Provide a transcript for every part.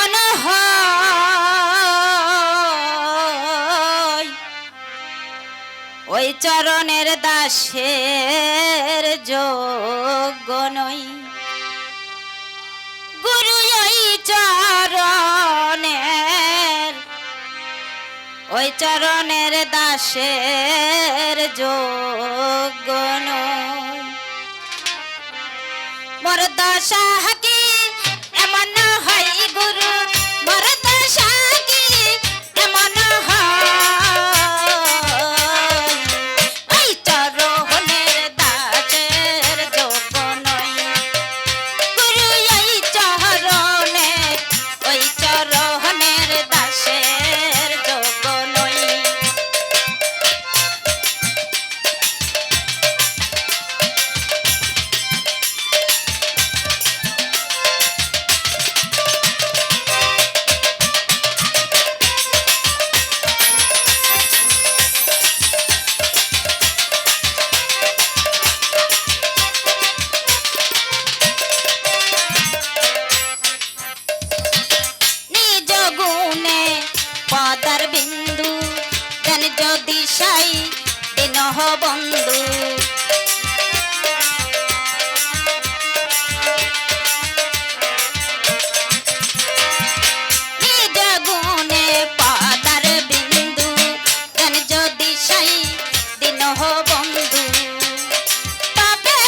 এমন হয় ওই চরণের দাসের যোগ্য নই গুরু ওই চরণের দাসের যোগ্য নই মোর দশা কি এমন হয় গুরু মোর দশা কি এমন হয় ওই চরণের দাসের যোগ্য নই গুরু ওই চরণের দাসের যোগ্য নই পদার বিন্দু দেন যদি সাই দিন বন্ধু নিজ গুণে পদার বিন্দু দেন যদি সাই দিন বন্ধু তবে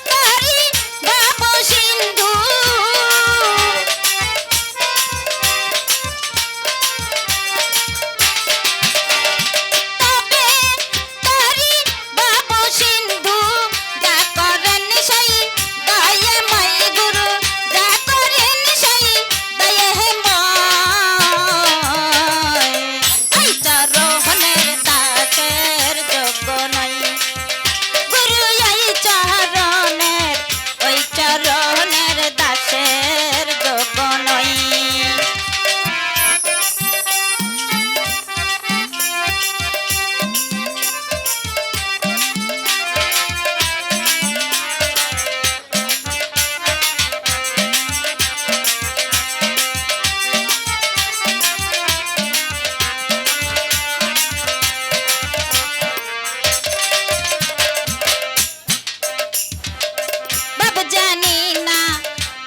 তারি ভাব সিন্ধু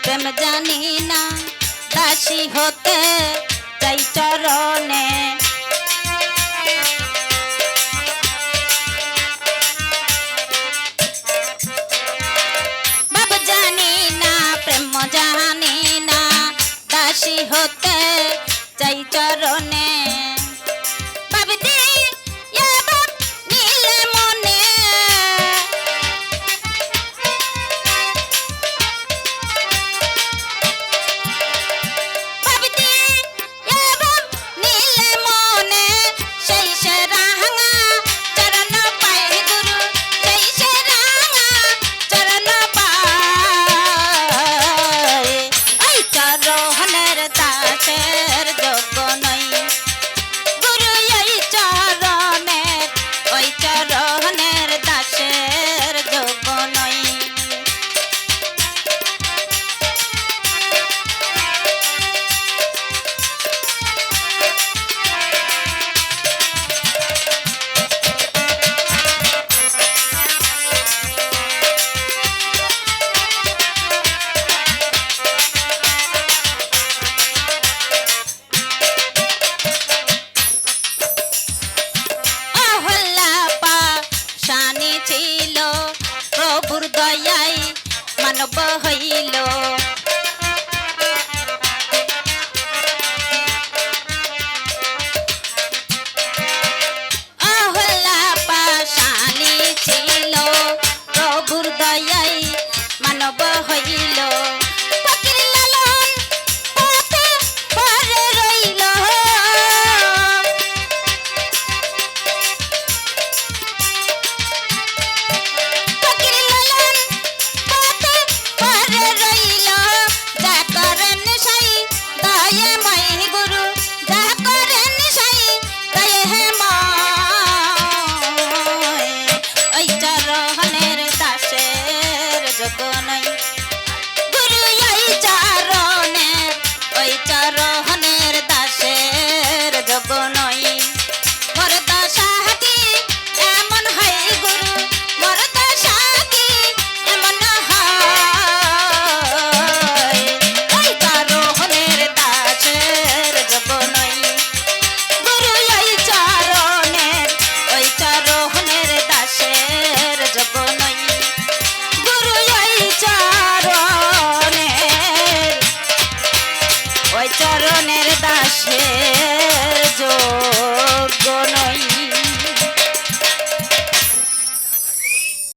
প্রেম জানি না দাসী হতে চাই চরণে বাব জানি না প্রেম জানি না দাসী হতে চাই চরণে